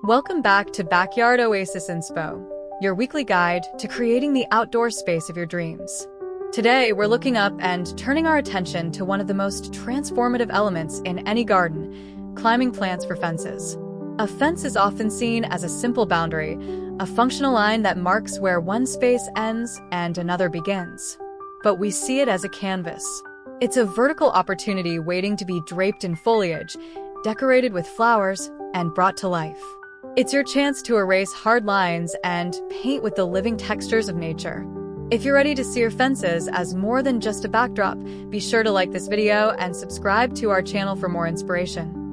Welcome back to Backyard Oasis Inspo, your weekly guide to creating the outdoor space of your dreams. Today, we're looking up and turning our attention to one of the most transformative elements in any garden, climbing plants for fences. A fence is often seen as a simple boundary, a functional line that marks where one space ends and another begins. But we see it as a canvas. It's a vertical opportunity waiting to be draped in foliage, decorated with flowers, and brought to life. It's your chance to erase hard lines and paint with the living textures of nature. If you're ready to see your fences as more than just a backdrop, be sure to like this video and subscribe to our channel for more inspiration.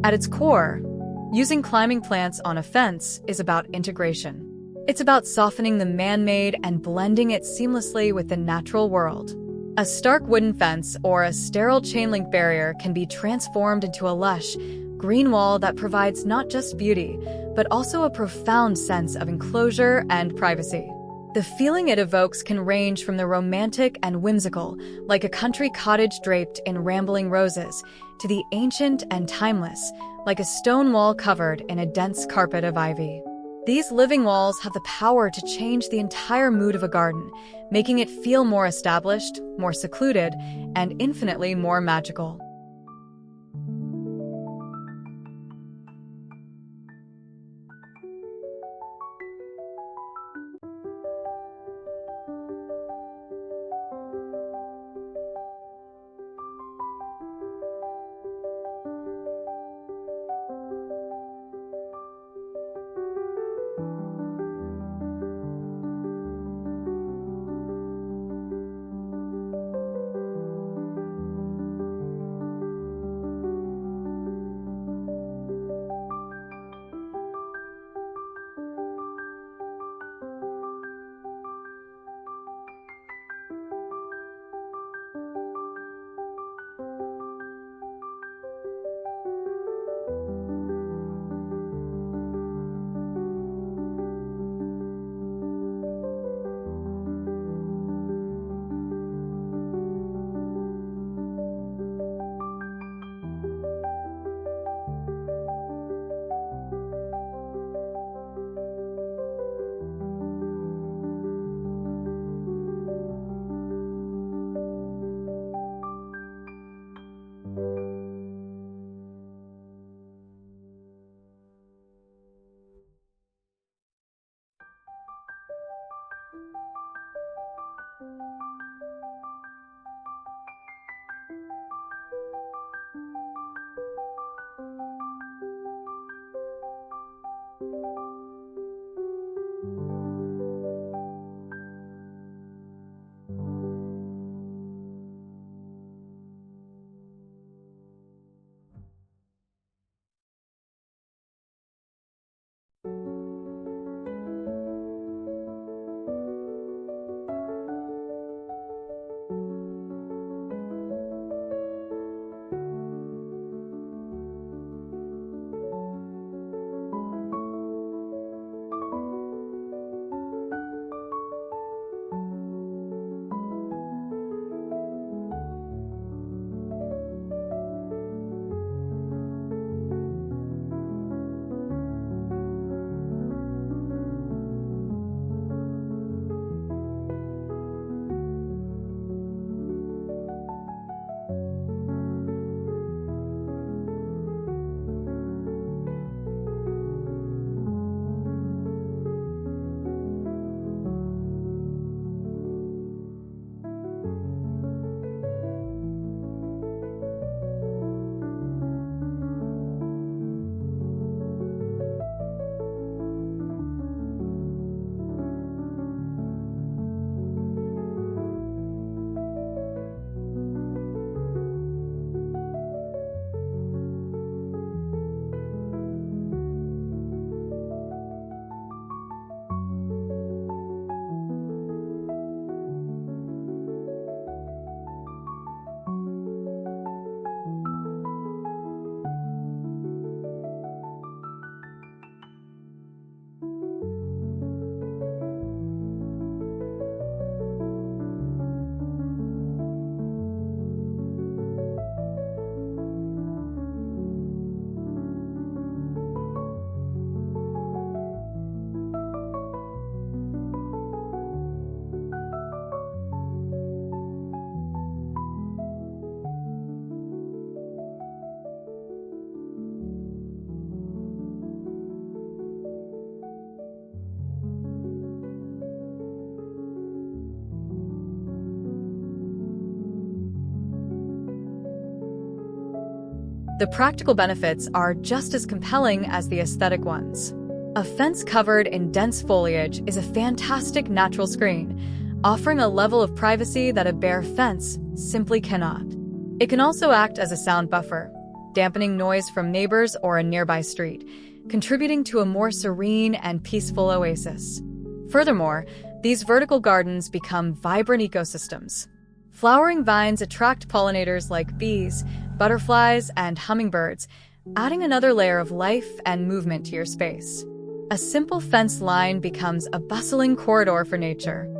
At its core, using climbing plants on a fence is about integration. It's about softening the man-made and blending it seamlessly with the natural world. A stark wooden fence or a sterile chain-link barrier can be transformed into a lush, green wall that provides not just beauty, but also a profound sense of enclosure and privacy. The feeling it evokes can range from the romantic and whimsical, like a country cottage draped in rambling roses, to the ancient and timeless, like a stone wall covered in a dense carpet of ivy. These living walls have the power to change the entire mood of a garden, making it feel more established, more secluded, and infinitely more magical. The practical benefits are just as compelling as the aesthetic ones. A fence covered in dense foliage is a fantastic natural screen, offering a level of privacy that a bare fence simply cannot. It can also act as a sound buffer, dampening noise from neighbors or a nearby street, contributing to a more serene and peaceful oasis. Furthermore, these vertical gardens become vibrant ecosystems, Flowering vines attract pollinators like bees, butterflies, and hummingbirds, adding another layer of life and movement to your space. A simple fence line becomes a bustling corridor for nature.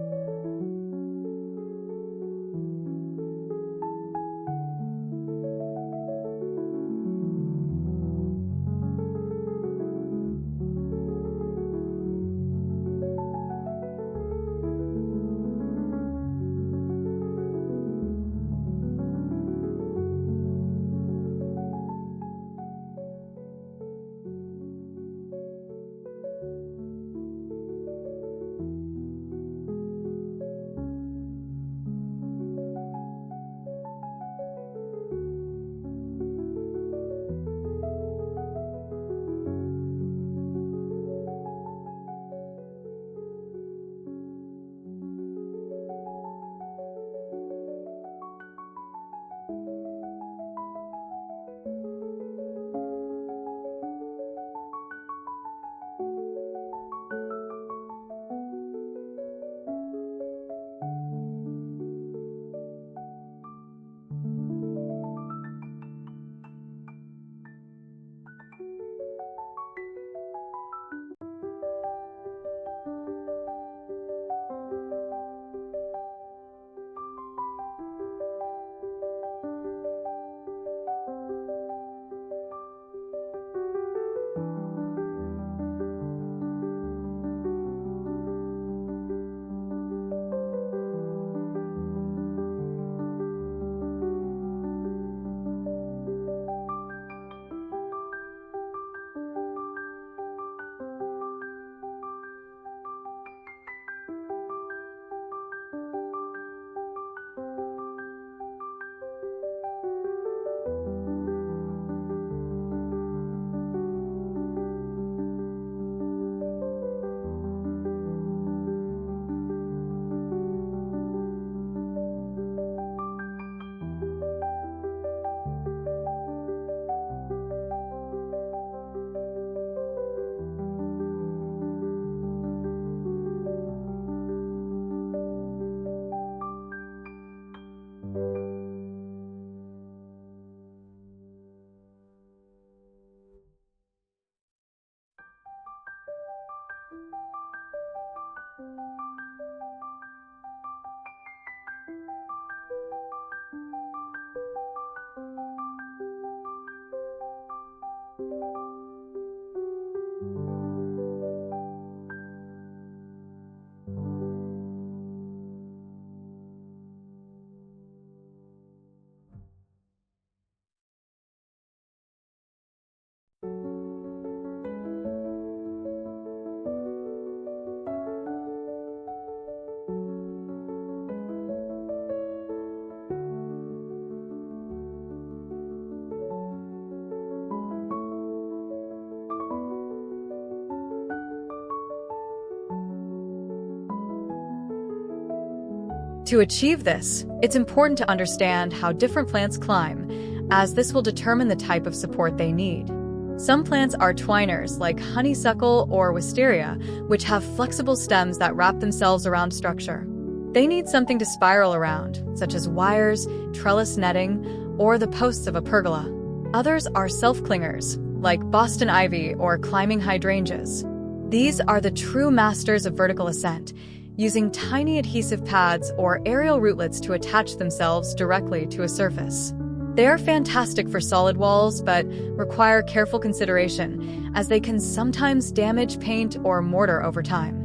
To achieve this, it's important to understand how different plants climb, as this will determine the type of support they need. Some plants are twiners, like honeysuckle or wisteria, which have flexible stems that wrap themselves around structure. They need something to spiral around, such as wires, trellis netting, or the posts of a pergola. Others are self-clingers, like Boston ivy or climbing hydrangeas. These are the true masters of vertical ascent, using tiny adhesive pads or aerial rootlets to attach themselves directly to a surface. They are fantastic for solid walls, but require careful consideration, as they can sometimes damage paint or mortar over time.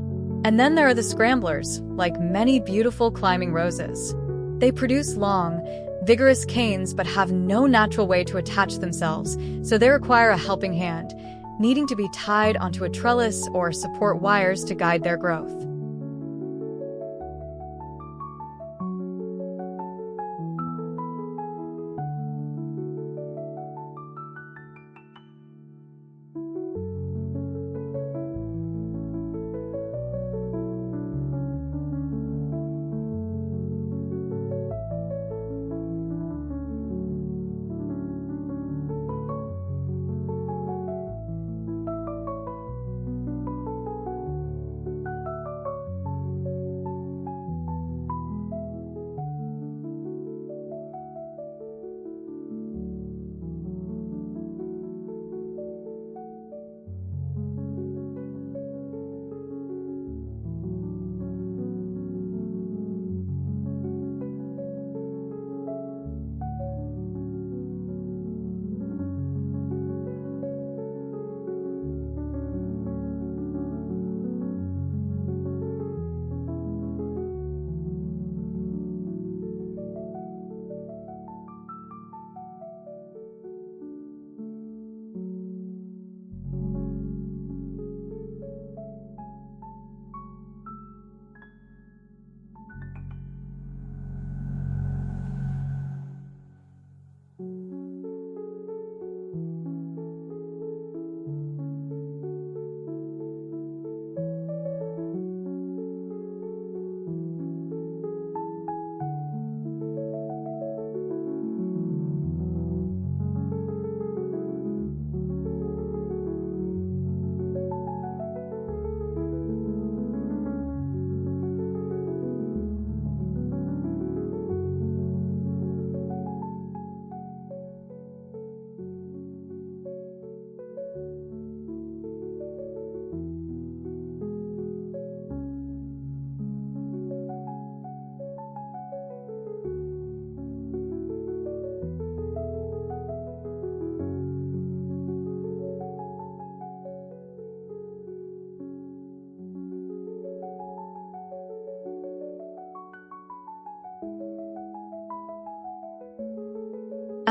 And then there are the scramblers, like many beautiful climbing roses. They produce long, vigorous canes but have no natural way to attach themselves, so they require a helping hand, needing to be tied onto a trellis or support wires to guide their growth.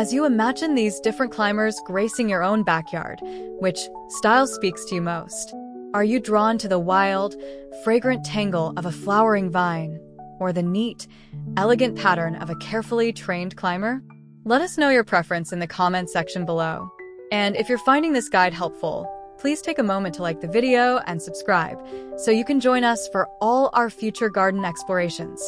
As you imagine these different climbers gracing your own backyard, which style speaks to you most? Are you drawn to the wild, fragrant tangle of a flowering vine, or the neat, elegant pattern of a carefully trained climber? Let us know your preference in the comments section below. And if you're finding this guide helpful, please take a moment to like the video and subscribe so you can join us for all our future garden explorations.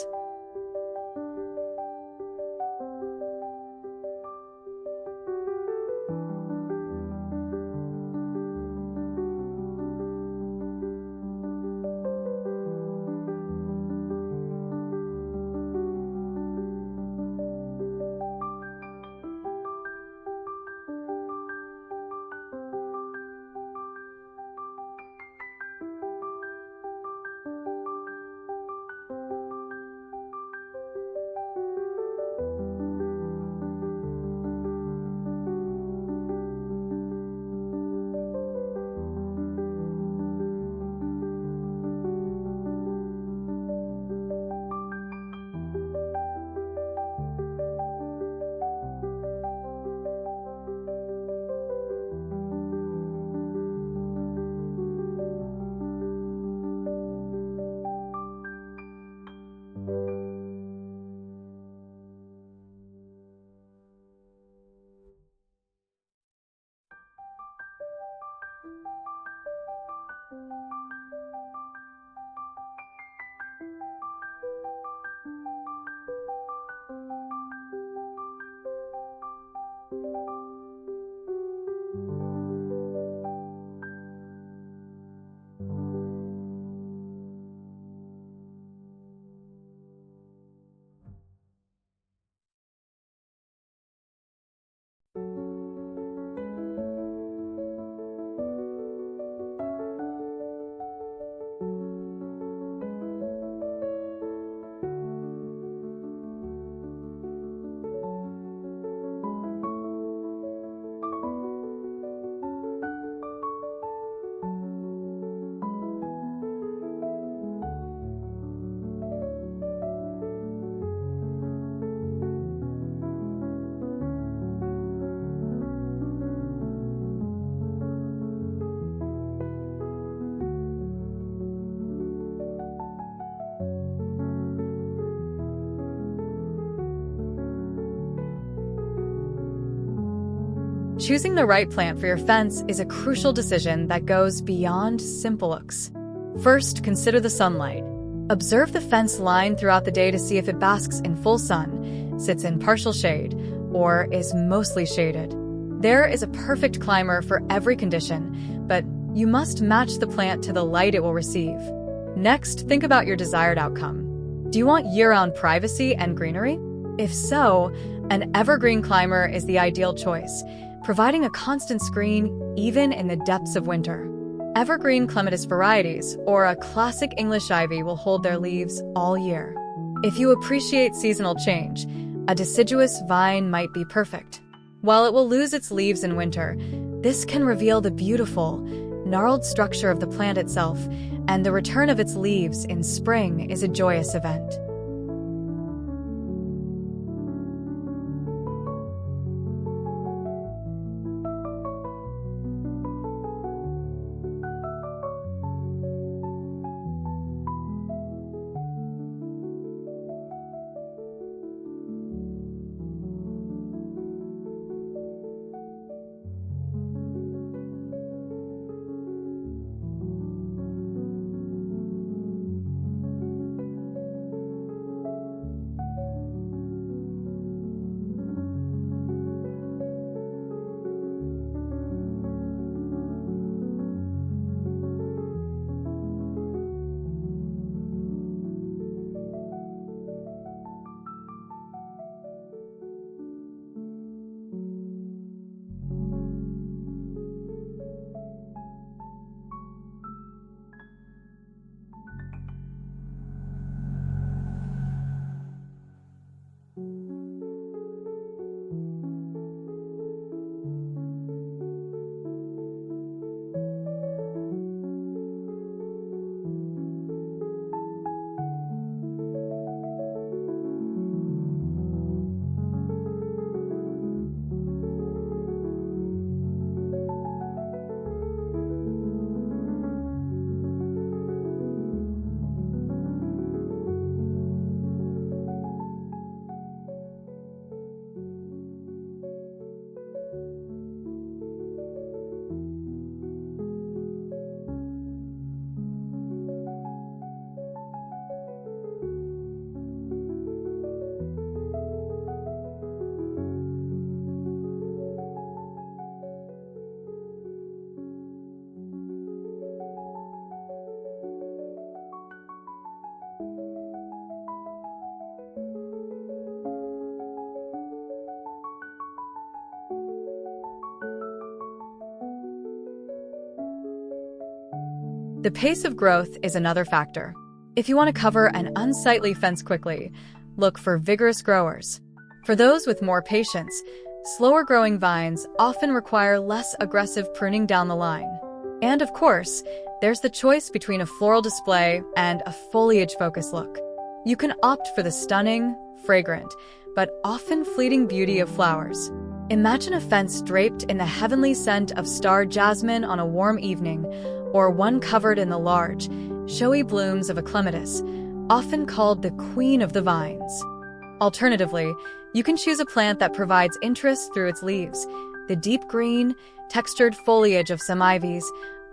Choosing the right plant for your fence is a crucial decision that goes beyond simple looks. First, consider the sunlight. Observe the fence line throughout the day to see if it basks in full sun, sits in partial shade, or is mostly shaded. There is a perfect climber for every condition, but you must match the plant to the light it will receive. Next, think about your desired outcome. Do you want year-round privacy and greenery? If so, an evergreen climber is the ideal choice, providing a constant screen even in the depths of winter. Evergreen clematis varieties, or a classic English ivy, will hold their leaves all year. If you appreciate seasonal change, a deciduous vine might be perfect. While it will lose its leaves in winter, this can reveal the beautiful, gnarled structure of the plant itself, and the return of its leaves in spring is a joyous event. The pace of growth is another factor. If you want to cover an unsightly fence quickly, look for vigorous growers. For those with more patience, slower growing vines often require less aggressive pruning down the line. And of course, there's the choice between a floral display and a foliage-focused look. You can opt for the stunning, fragrant, but often fleeting beauty of flowers. Imagine a fence draped in the heavenly scent of star jasmine on a warm evening, or one covered in the large, showy blooms of a clematis, often called the queen of the vines. Alternatively, you can choose a plant that provides interest through its leaves, the deep green, textured foliage of some ivies,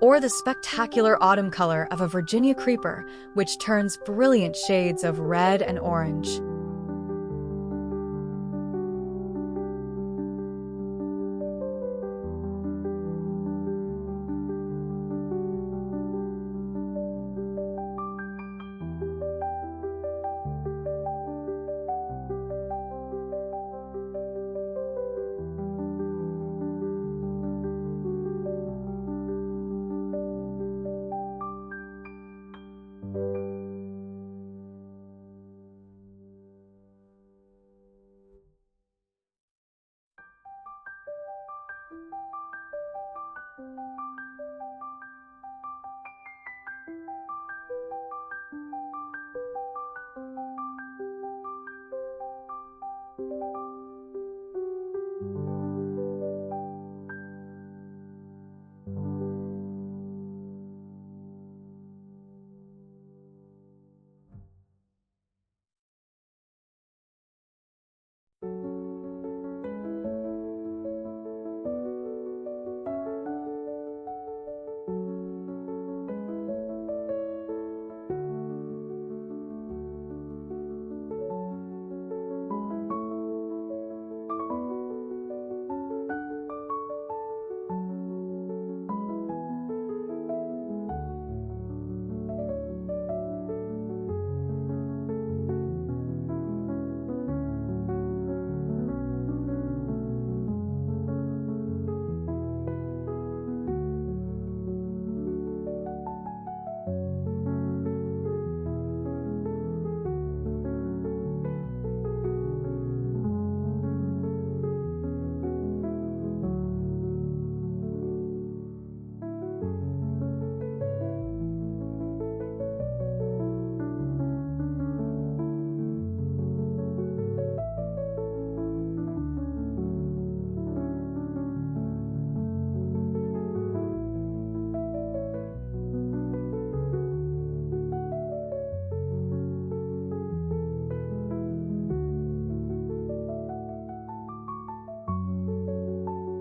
or the spectacular autumn color of a Virginia creeper, which turns brilliant shades of red and orange.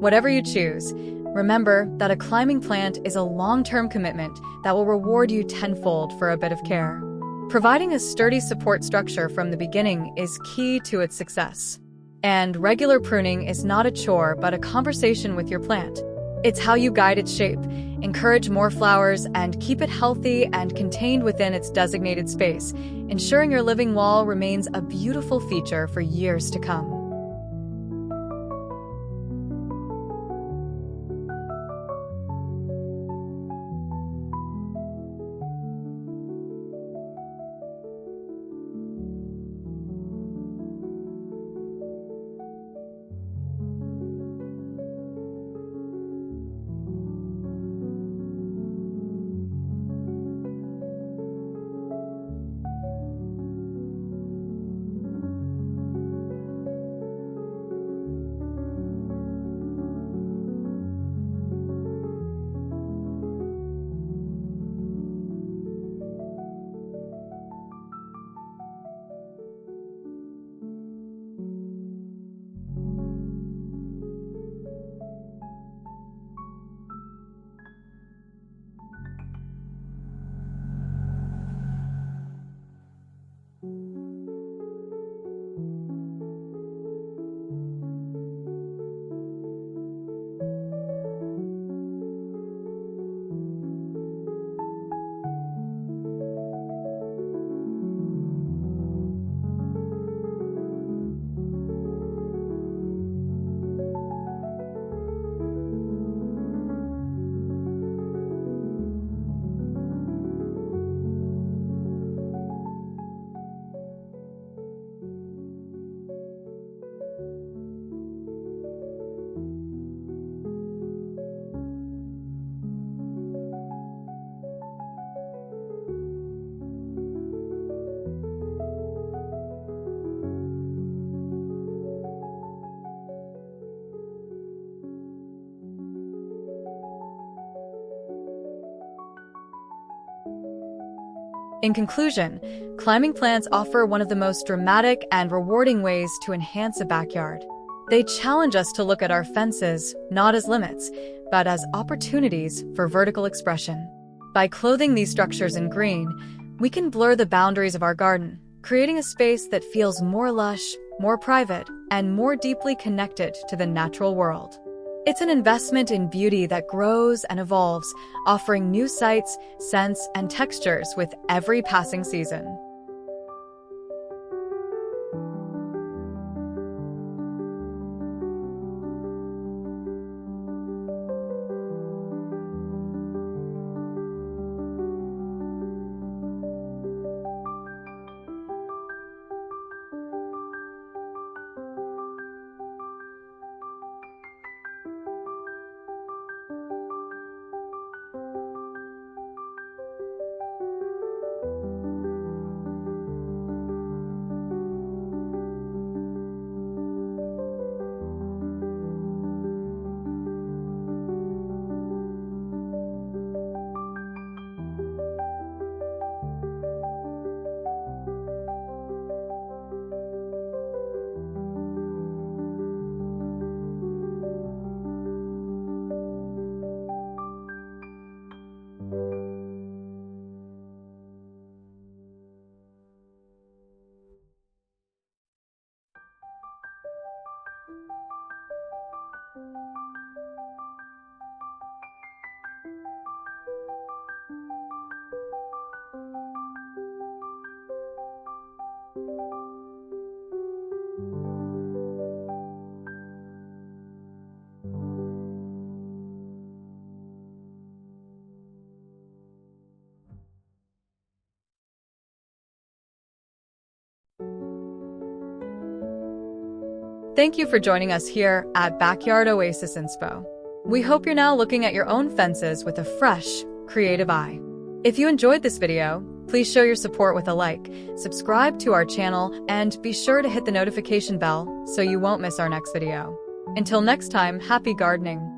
Whatever you choose, remember that a climbing plant is a long-term commitment that will reward you tenfold for a bit of care. Providing a sturdy support structure from the beginning is key to its success. And regular pruning is not a chore but a conversation with your plant. It's how you guide its shape, encourage more flowers, and keep it healthy and contained within its designated space, ensuring your living wall remains a beautiful feature for years to come. In conclusion, climbing plants offer one of the most dramatic and rewarding ways to enhance a backyard. They challenge us to look at our fences not as limits, but as opportunities for vertical expression. By clothing these structures in green, we can blur the boundaries of our garden, creating a space that feels more lush, more private, and more deeply connected to the natural world. It's an investment in beauty that grows and evolves, offering new sights, scents, and textures with every passing season. Thank you for joining us here at Backyard Oasis Inspo. We hope you're now looking at your own fences with a fresh, creative eye. If you enjoyed this video, please show your support with a like, subscribe to our channel, and be sure to hit the notification bell so you won't miss our next video. Until next time, happy gardening!